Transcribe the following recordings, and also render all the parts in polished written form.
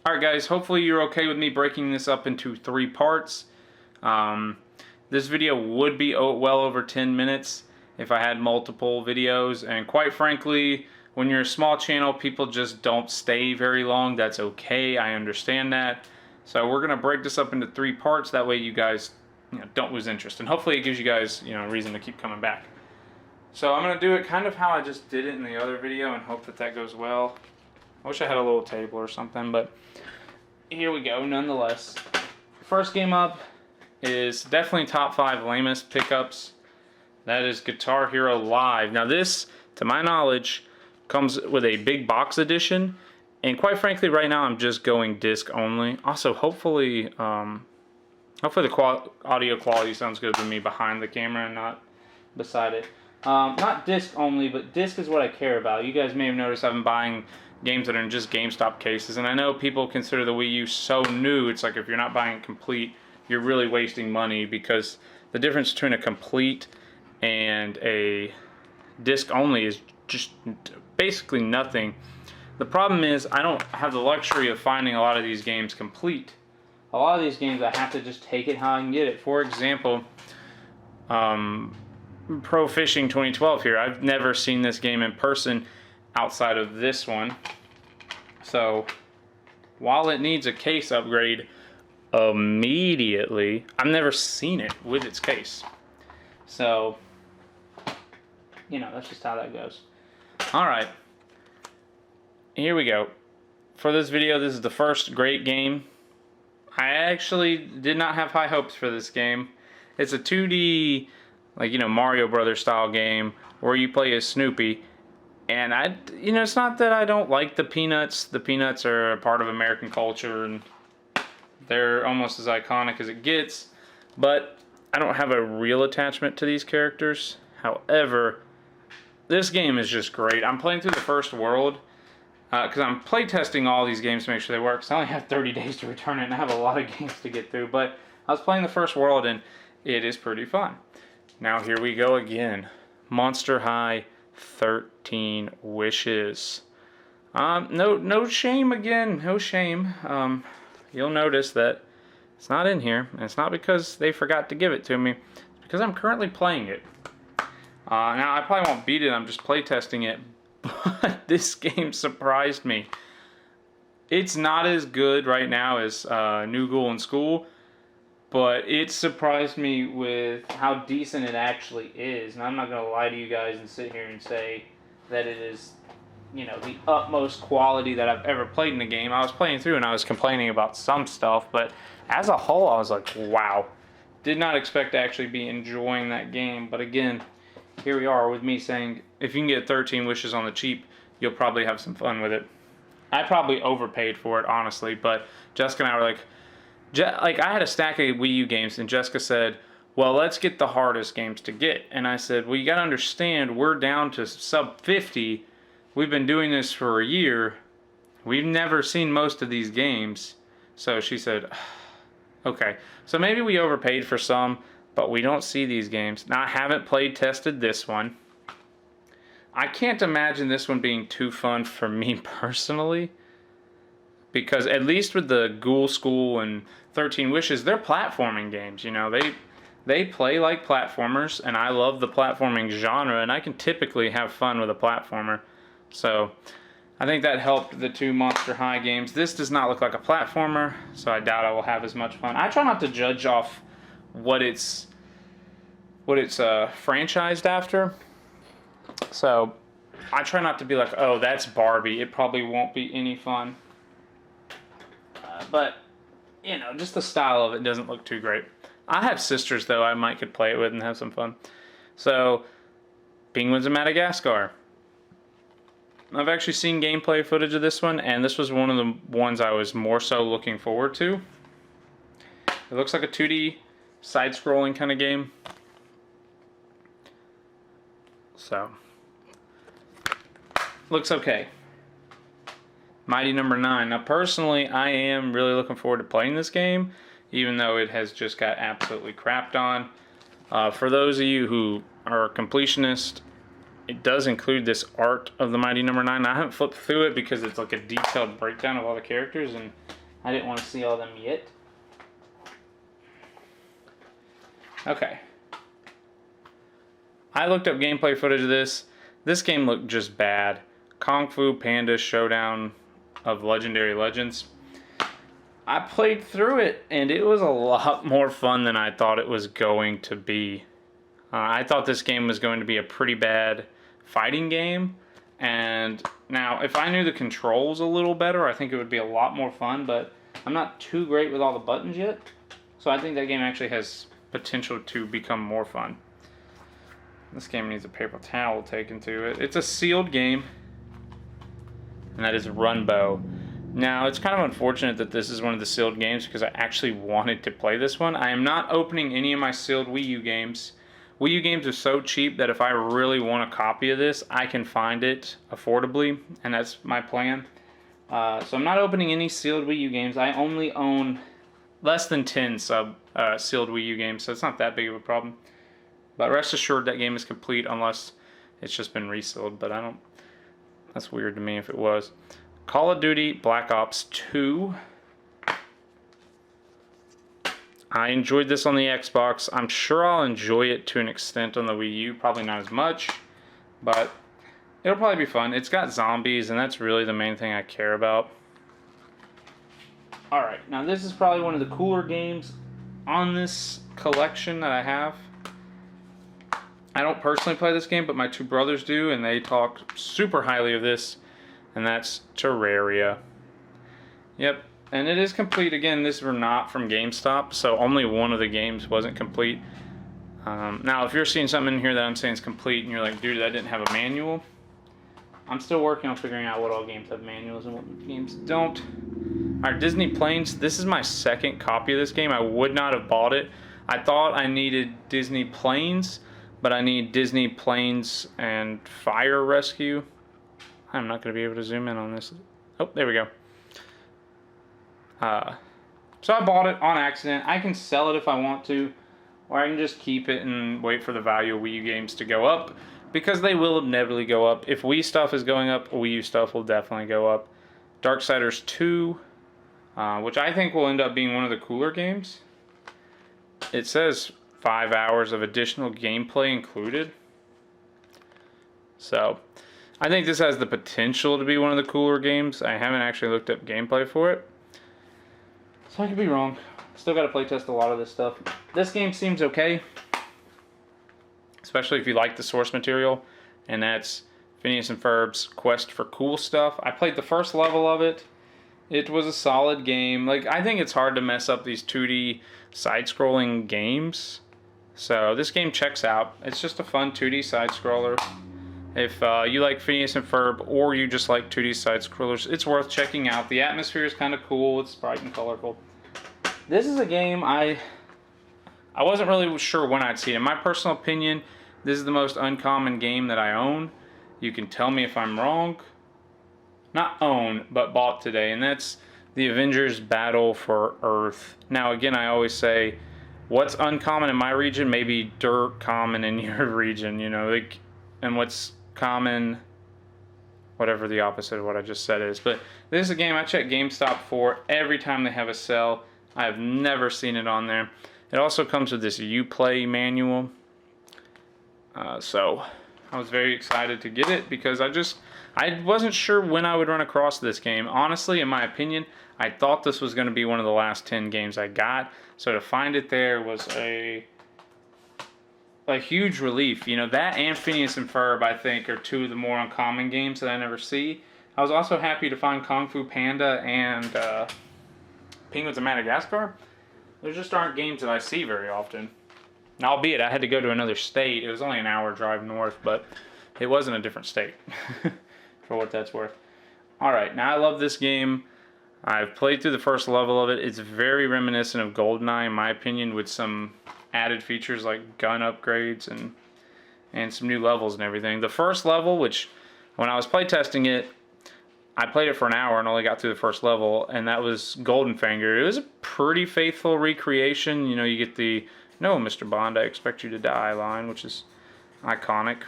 Alright guys, hopefully you're okay with me breaking this up into 3 parts. This video would be well over 10 minutes if I had multiple videos, and quite frankly, when you're a small channel, people just don't stay very long. That's okay, I understand that. So we're going to break this up into 3 parts, that way you guys don't lose interest, and hopefully it gives you guys a reason to keep coming back. So I'm going to do it kind of how I just did it in the other video and hope that that goes well. I wish I had a little table or something, but here we go nonetheless. First game up is definitely top 5 lamest pickups. That is Guitar Hero Live. Now this, to my knowledge, comes with a big box edition, and quite frankly right now I'm just going disc only. Also hopefully the audio quality sounds good with me behind the camera and not beside it. Not disc only, but disc is what I care about. You guys may have noticed I've been buying games that are in just GameStop cases, and I know people consider the Wii U so new. It's like if you're not buying it complete, you're really wasting money, because the difference between a complete and a disc only is just basically nothing. The problem is I don't have the luxury of finding a lot of these games complete. A lot of these games I have to just take it how I can get it. For example, Pro Fishing 2012 here. I've never seen this game in person outside of this one. So while it needs a case upgrade immediately, I've never seen it with its case. So, that's just how that goes. Alright. Here we go. For this video, this is the first great game. I actually did not have high hopes for this game. It's a 2D, Mario Brothers style game where you play as Snoopy. And it's not that I don't like the Peanuts. The Peanuts are a part of American culture, and they're almost as iconic as it gets. But I don't have a real attachment to these characters. However, this game is just great. I'm playing through the first world because I'm playtesting all these games to make sure they work. So I only have 30 days to return it, and I have a lot of games to get through. But I was playing the first world, and it is pretty fun. Now here we go again. Monster High 13 Wishes. No shame again. No shame. You'll notice that it's not in here, and it's not because they forgot to give it to me. It's because I'm currently playing it. Now I probably won't beat it. I'm just playtesting it. But this game surprised me. It's not as good right now as New Ghoul in School, but it surprised me with how decent it actually is. And I'm not going to lie to you guys and sit here and say that it is, the utmost quality that I've ever played in a game. I was playing through and I was complaining about some stuff, but as a whole I was like, wow. Did not expect to actually be enjoying that game. But again, here we are with me saying, if you can get 13 Wishes on the cheap, you'll probably have some fun with it. I probably overpaid for it, honestly, but Jessica and I were like, I had a stack of Wii U games, and Jessica said, well, let's get the hardest games to get. And I said, well, you got to understand, we're down to sub 50. We've been doing this for a year. We've never seen most of these games. So she said, okay. So maybe we overpaid for some, but we don't see these games. Now, I haven't tested this one. I can't imagine this one being too fun for me personally, because at least with the Ghoul School and 13 Wishes, they're platforming games. They play like platformers, and I love the platforming genre, and I can typically have fun with a platformer. So I think that helped the 2 Monster High games. This does not look like a platformer, so I doubt I will have as much fun. I try not to judge off what it's franchised after. So I try not to be like, oh, that's Barbie. It probably won't be any fun. But, just the style of it doesn't look too great. I have sisters, though, I could play it with and have some fun. So, Penguins of Madagascar. I've actually seen gameplay footage of this one, and this was one of the ones I was more so looking forward to. It looks like a 2D side-scrolling kind of game. So, looks okay. Mighty Number 9. Now, personally, I am really looking forward to playing this game, even though it has just got absolutely crapped on. For those of you who are a completionist, it does include this art of the Mighty Number 9. I haven't flipped through it because it's like a detailed breakdown of all the characters, and I didn't want to see all of them yet. Okay. I looked up gameplay footage of this. This game looked just bad. Kung Fu Panda Showdown of Legendary Legends. I played through it, and it was a lot more fun than I thought it was going to be. I thought this game was going to be a pretty bad fighting game, and now if I knew the controls a little better, I think it would be a lot more fun, but I'm not too great with all the buttons yet, so I think that game actually has potential to become more fun. This game needs a paper towel taken to it. It's a sealed game, and that is Runbow. Now, it's kind of unfortunate that this is one of the sealed games because I actually wanted to play this one. I am not opening any of my sealed Wii U games. Wii U games are so cheap that if I really want a copy of this, I can find it affordably, and that's my plan. So I'm not opening any sealed Wii U games. I only own less than 10 sealed Wii U games, so it's not that big of a problem. But rest assured that game is complete unless it's just been resealed, but I don't... That's weird to me if it was. Call of Duty Black Ops 2. I enjoyed this on the Xbox. I'm sure I'll enjoy it to an extent on the Wii U. Probably not as much, but it'll probably be fun. It's got zombies, and that's really the main thing I care about. Alright, now this is probably one of the cooler games on this collection that I have. I don't personally play this game, but my two brothers do, and they talk super highly of this, and that's Terraria. Yep, and it is complete. Again, these were not from GameStop, so only one of the games wasn't complete. Now, if you're seeing something in here that I'm saying is complete, and you're like, dude, that didn't have a manual, I'm still working on figuring out what all games have manuals and what games don't. Alright, Disney Planes. This is my second copy of this game. I would not have bought it. I thought I needed Disney Planes, but I need Disney Planes and Fire Rescue. I'm not going to be able to zoom in on this. Oh, there we go. So I bought it on accident. I can sell it if I want to, or I can just keep it and wait for the value of Wii U games to go up, because they will inevitably go up. If Wii stuff is going up, Wii U stuff will definitely go up. Darksiders 2, which I think will end up being one of the cooler games. It says 5 hours of additional gameplay included. So, I think this has the potential to be one of the cooler games. I haven't actually looked up gameplay for it, so I could be wrong. Still got to playtest a lot of this stuff. This game seems okay, especially if you like the source material, and that's Phineas and Ferb's Quest for Cool Stuff. I played the first level of it. It was a solid game. Like, I think it's hard to mess up these 2D side-scrolling games. So this game checks out. It's just a fun 2D side-scroller. If you like Phineas and Ferb, or you just like 2D side-scrollers, it's worth checking out. The atmosphere is kind of cool. It's bright and colorful. This is a game I wasn't really sure when I'd see it. In my personal opinion, this is the most uncommon game that I own. You can tell me if I'm wrong. Not own, but bought today, and that's the Avengers Battle for Earth. Now, again, I always say, what's uncommon in my region may be dirt common in your region, you know, like, and what's common, whatever the opposite of what I just said is. But this is a game I check GameStop for every time they have a sale. I have never seen it on there. It also comes with this Uplay manual. So I was very excited to get it because I wasn't sure when I would run across this game. Honestly, in my opinion, I thought this was going to be one of the last 10 games I got. So to find it there was a huge relief. You know, that and Phineas and Ferb, I think, are two of the more uncommon games that I never see. I was also happy to find Kung Fu Panda and Penguins of Madagascar. There just aren't games that I see very often. Now, albeit I had to go to another state. It was only an hour drive north, but it wasn't a different state, for what that's worth. Alright, now I love this game. I've played through the first level of it. It's very reminiscent of GoldenEye, in my opinion, with some added features like gun upgrades and some new levels and everything. The first level, which when I was playtesting it, I played it for an hour and only got through the first level, and that was Goldenfinger. It was a pretty faithful recreation. You know, you get the "No, Mr. Bond, I expect you to die" line, which is iconic.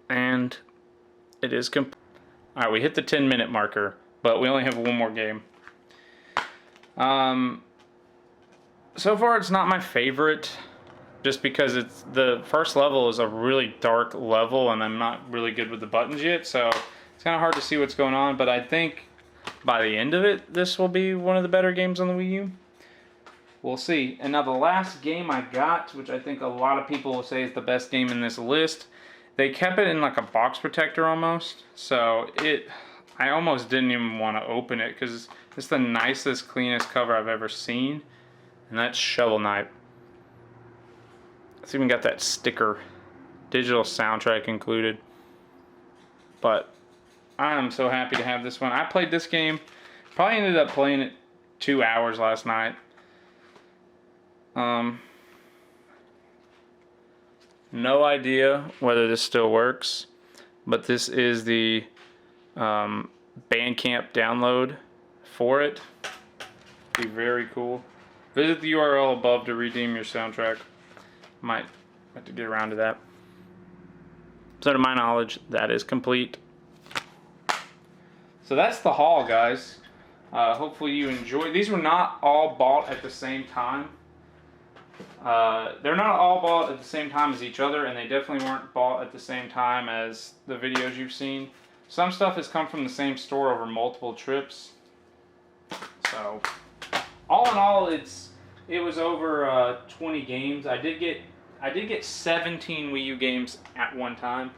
And it is complete. Alright, we hit the 10-minute marker, but we only have one more game. So far it's not my favorite, just because it's the first level is a really dark level and I'm not really good with the buttons yet, so it's kind of hard to see what's going on, but I think by the end of it, this will be one of the better games on the Wii U. We'll see. And now the last game I got, which I think a lot of people will say is the best game in this list, they kept it in like a box protector almost, so I almost didn't even want to open it because it's the nicest, cleanest cover I've ever seen, and that's Shovel Knight. It's even got that sticker, digital soundtrack included. But I'm so happy to have this one. I played this game, probably ended up playing it 2 hours last night. No idea whether this still works, but this is the Bandcamp download for it. Be very cool. Visit the URL above to redeem your soundtrack. Might have to get around to that. So to my knowledge, that is complete. So that's the haul, guys. Hopefully you enjoyed. These were not all bought at the same time. They're not all bought at the same time as each other, and they definitely weren't bought at the same time as the videos you've seen. Some stuff has come from the same store over multiple trips. So, all in all, it was over 20 games. I did get 17 Wii U games at one time.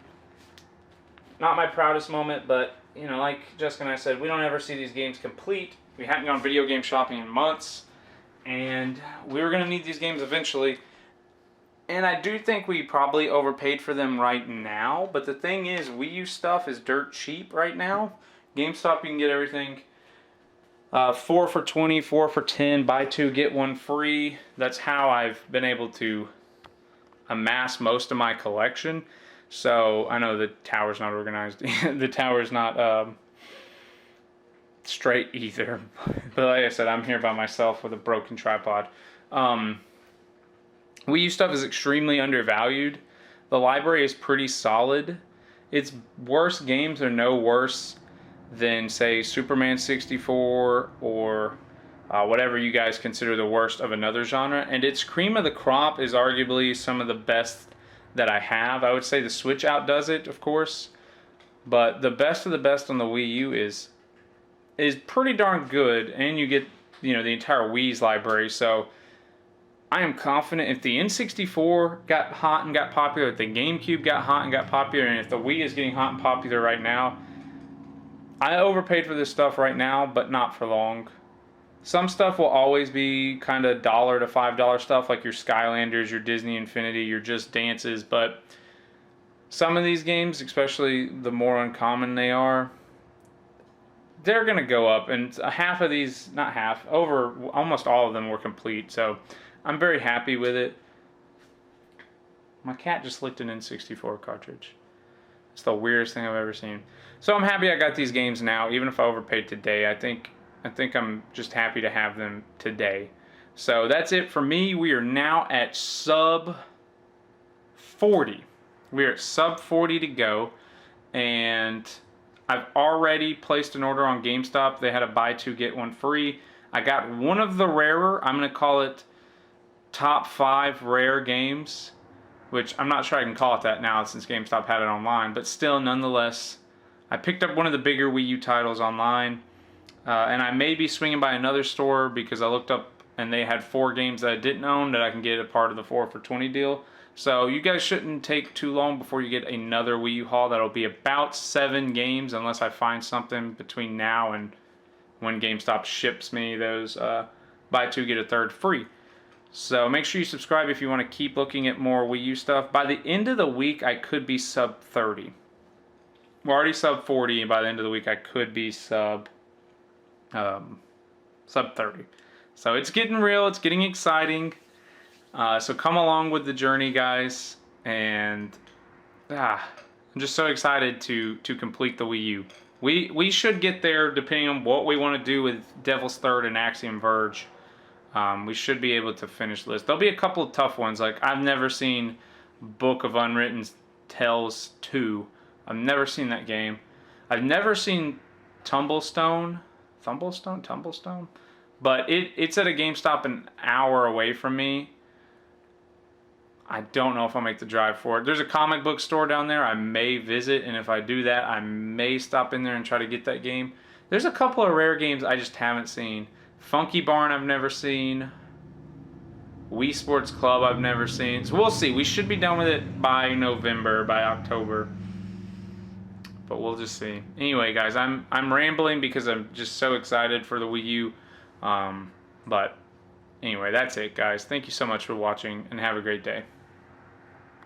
Not my proudest moment, but you know, like Jessica and I said, we don't ever see these games complete. We haven't gone video game shopping in months, and we're gonna need these games eventually. And I do think we probably overpaid for them right now, but the thing is, Wii U stuff is dirt cheap right now. GameStop, you can get everything 4 for $20, 4 for $10, buy 2, get 1 free. That's how I've been able to amass most of my collection. So I know the tower's not organized. The tower's not straight either. But like I said, I'm here by myself with a broken tripod. Wii U stuff is extremely undervalued. The library is pretty solid. Its worst games are no worse than, say, Superman 64 or whatever you guys consider the worst of another genre. And its cream of the crop is arguably some of the best that I have. I would say the Switch outdoes it, of course. But the best of the best on the Wii U is pretty darn good. And you get, you know, the entire Wii's library. So I am confident if the N64 got hot and got popular, if the GameCube got hot and got popular, and if the Wii is getting hot and popular right now, I overpaid for this stuff right now, but not for long. Some stuff will always be kind of $1 to $5 stuff, like your Skylanders, your Disney Infinity, your Just Dances, but some of these games, especially the more uncommon they are, they're going to go up, and half of these, not half, over almost all of them were complete, so I'm very happy with it. My cat just licked an N64 cartridge. It's the weirdest thing I've ever seen. So I'm happy I got these games now, even if I overpaid today. I think I'm just happy to have them today. So that's it for me. We are now at sub 40. We're at sub 40 to go, and I've already placed an order on GameStop. They had a buy 2 get 1 free. I got one of the rarer, I'm going to call it top 5 rare games, which I'm not sure I can call it that now since GameStop had it online, but still, nonetheless, I picked up one of the bigger Wii U titles online, and I may be swinging by another store because I looked up and they had 4 games that I didn't own that I can get a part of the 4 for $20 deal. So you guys shouldn't take too long before you get another Wii U haul. That'll be about 7 games unless I find something between now and when GameStop ships me those buy 2 get a third free. So make sure you subscribe if you want to keep looking at more Wii U stuff. By the end of the week, I could be sub 30. We're already sub 40, and by the end of the week, I could be sub 30. So it's getting real. It's getting exciting. So come along with the journey, guys. And I'm just so excited to complete the Wii U. We should get there depending on what we want to do with Devil's Third and Axiom Verge. We should be able to finish the list. There'll be a couple of tough ones. Like, I've never seen Book of Unwritten Tales 2. I've never seen that game. I've never seen Tumblestone, but it's at a GameStop an hour away from me. I don't know if I'll make the drive for it. There's a comic book store down there I may visit, and if I do that, I may stop in there and try to get that game. There's a couple of rare games I just haven't seen. Funky Barn I've never seen. Wii Sports Club I've never seen. So we'll see. We should be done with it by November, by October. But we'll just see. Anyway, guys, I'm rambling because I'm just so excited for the Wii U. But anyway, that's it, guys. Thank you so much for watching, and have a great day.